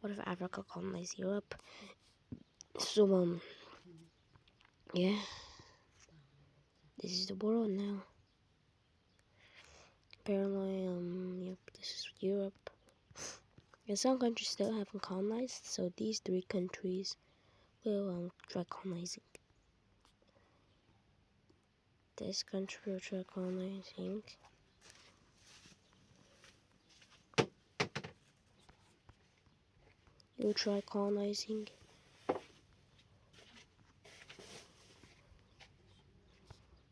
What if Africa colonized Europe? So yeah, this is the world now. Apparently, yep, this is Europe. And some countries still haven't colonized, so these 3 countries will try colonizing. This country will try colonizing. You'll try colonizing.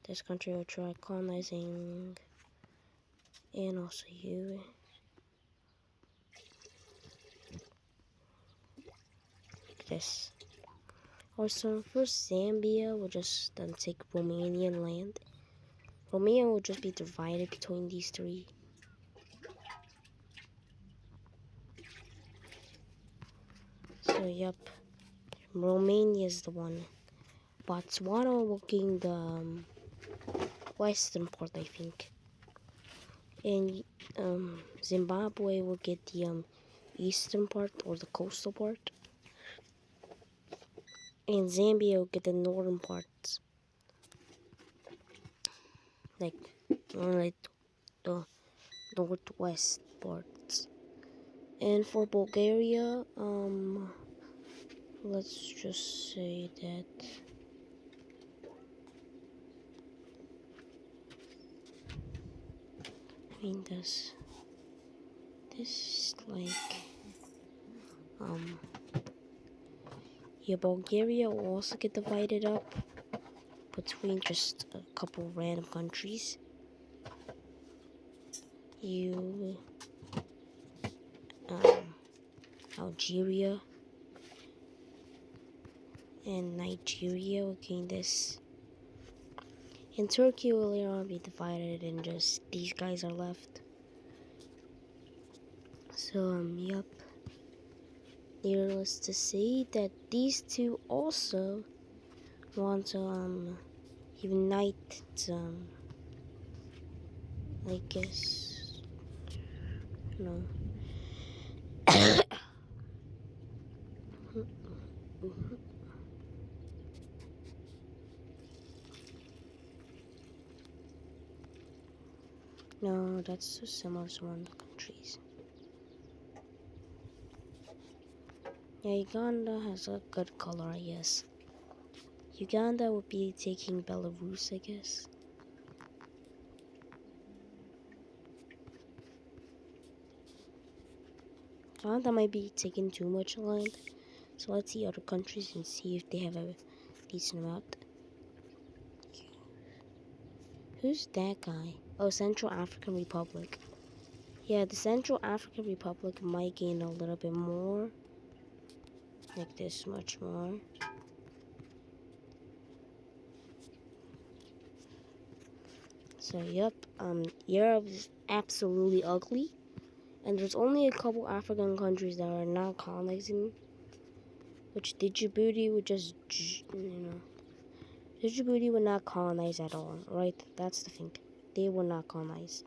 This country will try colonizing. And also you. This. Also, first Zambia will just then take Romanian land. Romania will just be divided between these 3. So, yep. Romania is the one. Botswana will gain the western part, I think. And Zimbabwe will get the eastern part or the coastal part. And Zambia will get the northern parts. Like the northwest parts. And for Bulgaria, let's just say that I mean this is like yeah, Bulgaria will also get divided up between just a couple random countries. Algeria and Nigeria will gain this. And Turkey will later on be divided and just these guys are left. So, yep. Needless to say that these 2 also want to, unite, I guess, no. No, that's so similar to one of the countries. Yeah, Uganda has a good color, I guess. Uganda would be taking Belarus, I guess. Uganda might be taking too much land. So let's see other countries and see if they have a decent amount. Who's that guy? Oh, Central African Republic. Yeah, the Central African Republic might gain a little bit more. Like this much more. So, yep. Europe is absolutely ugly. And there's only a couple African countries that are not colonizing. Which Djibouti would just, Djibouti would not colonize at all, right? That's the thing. They would not colonize.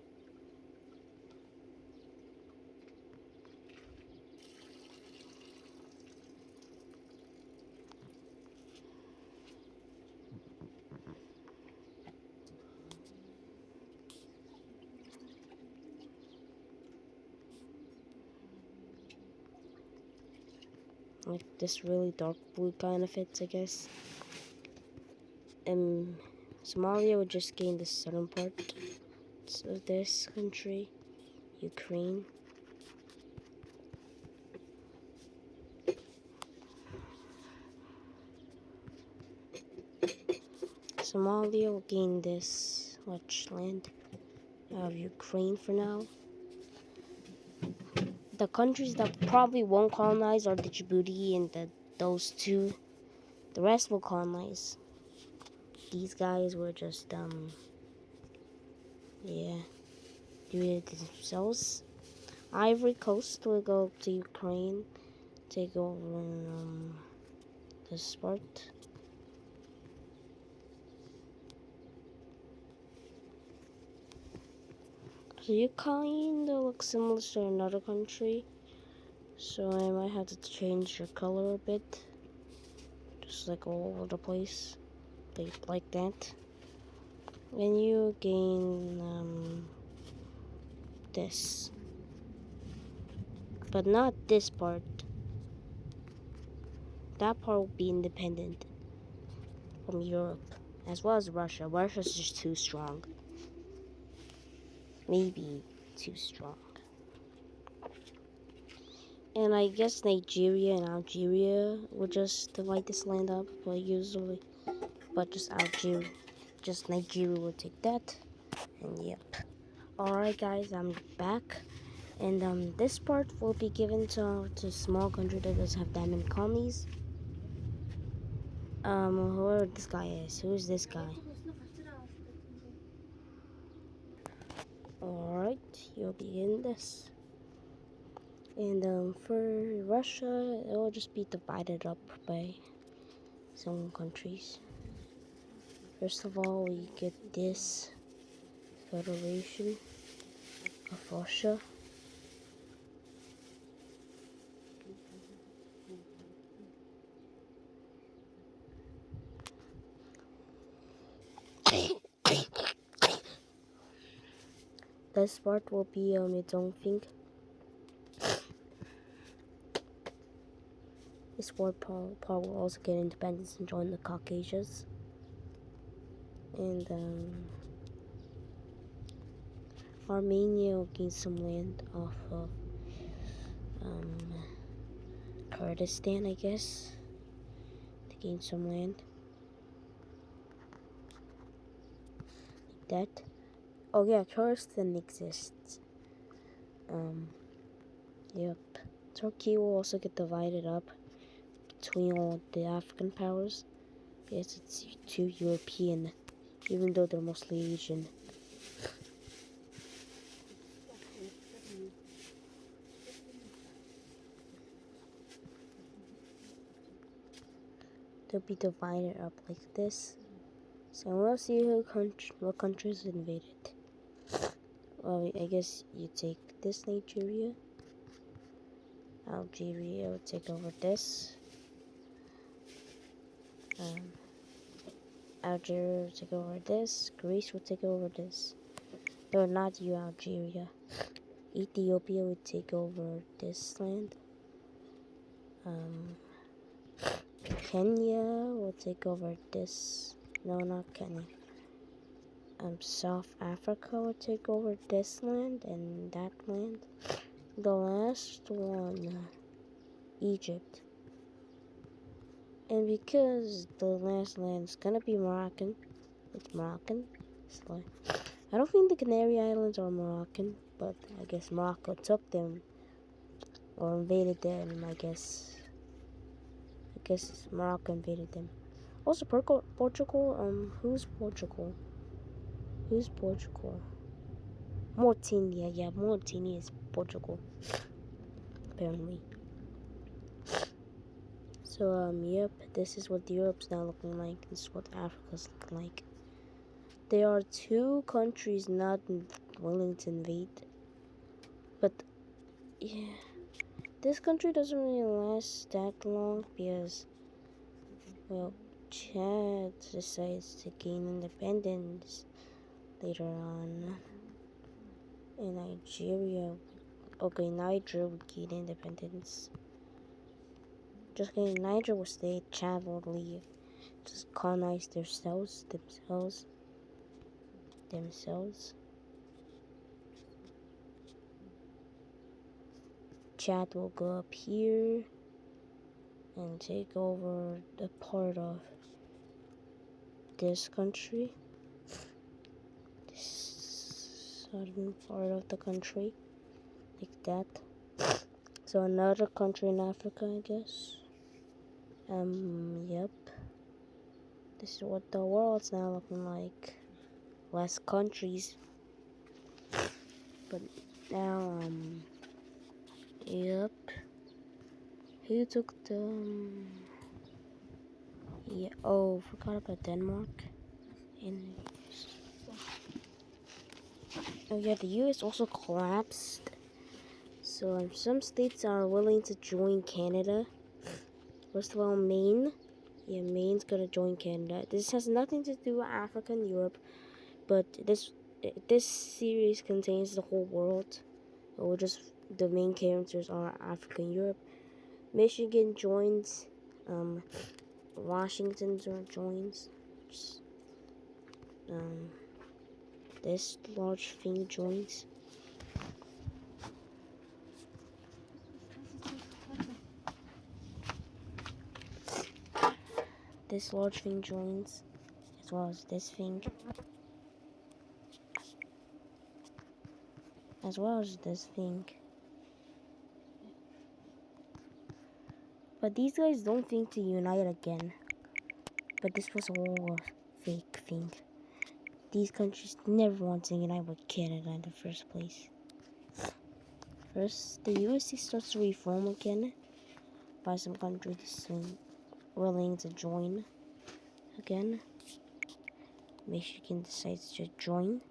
Like this really dark blue kind of fits, I guess. Somalia would just gain the southern part of this country. Ukraine. Somalia will gain this much land out of Ukraine for now. The countries that probably won't colonize are the Djibouti and those 2. The rest will colonize. These guys were just, yeah, do it themselves. Ivory Coast will go to Ukraine, take over this part. So you kind of look similar to another country. So I might have to change your color a bit. Just like all over the place. Like that. And you gain this. But not this part. That part will be independent from Europe. As well as Russia. Russia's just too strong. Maybe too strong. And I guess Nigeria and Algeria would just divide this land up, but just Nigeria would take that. And yep. Alright guys, I'm back. And this part will be given to a small country that doesn't have that many colonies. Whoever this guy is. Who's this guy? Alright, you'll be getting this. And for Russia, it will just be divided up by some countries. First of all, we get this Federation of Russia. This part will be its own thing. This part will also get independence and join the Caucasus. And Armenia will gain some land off of Kurdistan, I guess. To gain some land. Like that. Oh yeah, Kurdistan exists. Yep. Turkey will also get divided up between all the African powers. Because it's too European, even though they're mostly Asian. They'll be divided up like this. So we'll see what countries invaded. Well, I guess you take this Nigeria. Algeria will take over this. Algeria will take over this. Greece will take over this. No, not you, Algeria. Ethiopia will take over this land. Kenya will take over this. No, not Kenya. South Africa will take over this land and that land. The last one, Egypt. And because the last land's gonna be Moroccan, it's Moroccan. So I don't think the Canary Islands are Moroccan, but I guess Morocco took them or invaded them. I guess Morocco invaded them. Also, Portugal. Who's Portugal? Who's Portugal? Mauritania. Yeah, Mauritania is Portugal. Apparently. So, yep, this is what Europe's now looking like. This is what Africa's looking like. There are two countries not willing to invade. But, yeah, this country doesn't really last that long because, well, Chad decides to gain independence later on. And Niger would gain independence. Just kidding, Niger will stay, Chad will leave. Just colonize themselves. Chad will go up here and take over the part of this country. This southern part of the country. Like that. So another country in Africa, I guess. Yep. This is what the world's now looking like. Less countries. But now, yep. Who took the, yeah, oh, forgot about Denmark. Oh yeah, the US also collapsed. So So some states are willing to join Canada. First of all, Maine. Yeah, Maine's gonna join Canada. This has nothing to do with Africa and Europe, but this series contains the whole world. Or just the main characters are Africa and Europe. Michigan joins. Washington joins. This large thing joins. This large thing joins, as well as this thing, as well as this thing. But these guys don't think to unite again. But this was all a fake thing. These countries never want to unite with Canada in the first place. First, the USA starts to reform again by some countries willing to join again. Michigan decides to join.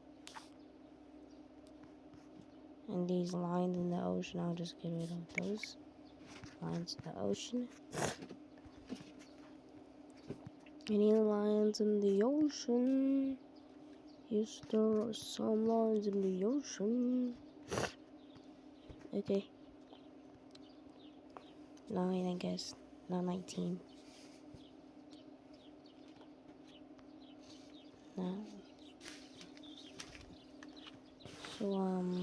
And these lines in the ocean, I'll just get rid of those lines in the ocean. Any lines in the ocean? Yes, there are some lines in the ocean. Okay. 9, I guess. Not 19. No. So,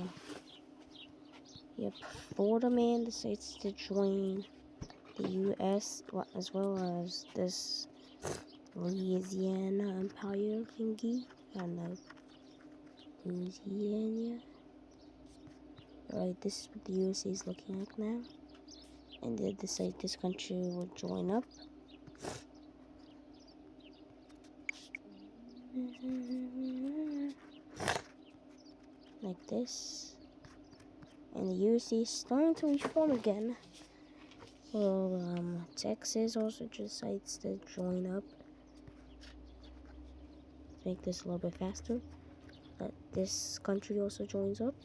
yep. Florida man decides to join the U.S. as well as this Louisiana Empire thingy. I don't know. Louisiana. Right, this is what the USA is looking like now. And they decide this country will join up. Like this. And the USA is starting to reform again. Well, Texas also decides to join up. Make this a little bit faster. But this country also joins up.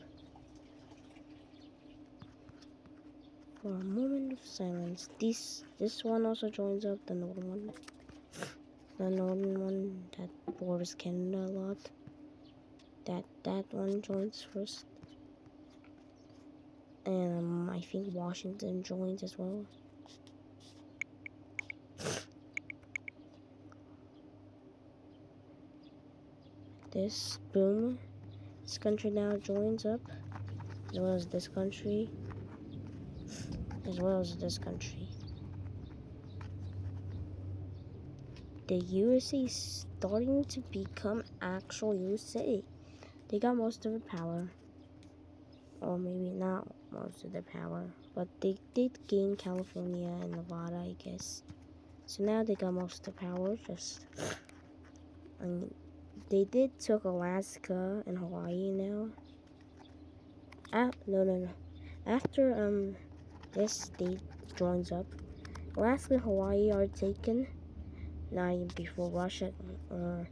For a moment of silence. This one also joins up, the northern one. The northern one that borders Canada a lot. That one joins first. And I think Washington joins as well. This, boom. This country now joins up. As well as this country. As well as this country. The USA is starting to become actual USA. They got most of the power. Or maybe not most of the power. But they did gain California and Nevada, I guess. So now they got most of the power. They did took Alaska and Hawaii now. No. After this state joins up, Alaska and Hawaii are taken. Not even before Russia or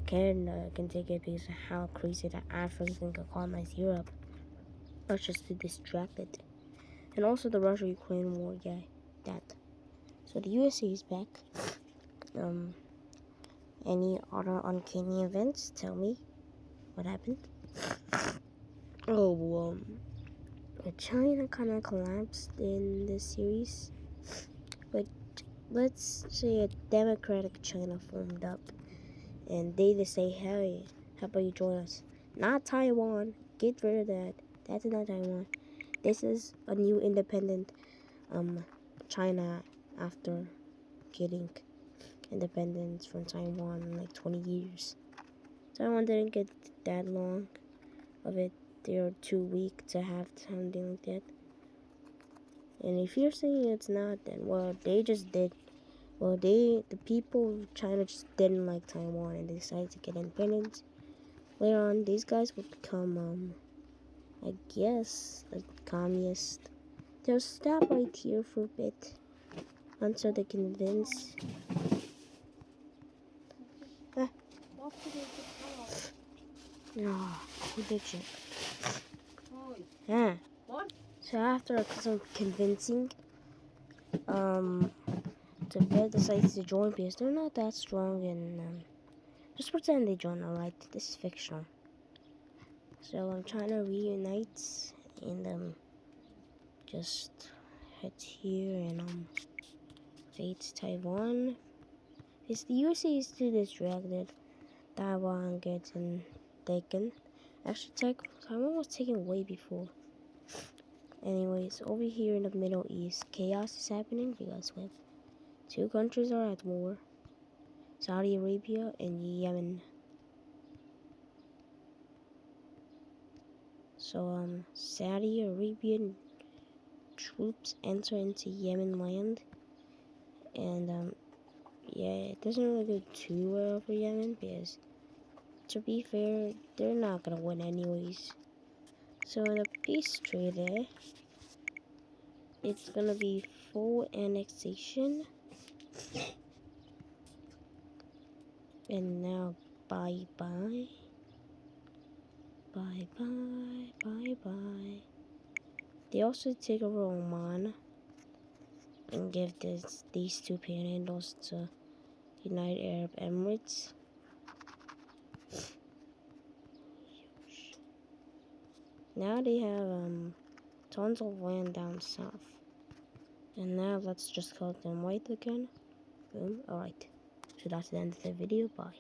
Canada can take it because of how crazy that Africa can colonize Europe. Russia's too distracted. And also the Russia-Ukraine war, yeah, that. So the USA is back. Any other uncanny events? Tell me what happened. Oh, China kind of collapsed in this series. But let's say a democratic China formed up. And they just say, hey, how about you join us? Not Taiwan. Get rid of that. That's not Taiwan. This is a new independent China after getting independence from Taiwan in like 20 years. Taiwan didn't get that long of it. They are too weak to have something like that. And if you're saying it's not, then well, they just did. Well, the people of China just didn't like Taiwan and they decided to get independence. Later on, these guys would become, I guess, a communist. They'll stop right here for a bit until they convince. No, who did you? Yeah. So after some convincing, Tibet decides to join because they're not that strong, and just pretend they join. Alright, this is fictional. So China reunites, and just head here and invades Taiwan. It's the USA is too distracted. Taiwan gets taken. Actually, Taiwan was taken way before. Anyways, over here in the Middle East, chaos is happening because with two countries are at war: Saudi Arabia and Yemen. So Saudi Arabian troops enter into Yemen land, and yeah, it doesn't really go too well for Yemen because, to be fair, they're not gonna win anyways. So the peace treaty, it's gonna be full annexation, and now bye bye, bye bye, bye bye. They also take over Oman and give these two panhandles to United Arab Emirates. Now they have tons of land down south. And now let's just call them white again. Boom. Alright. So that's the end of the video. Bye.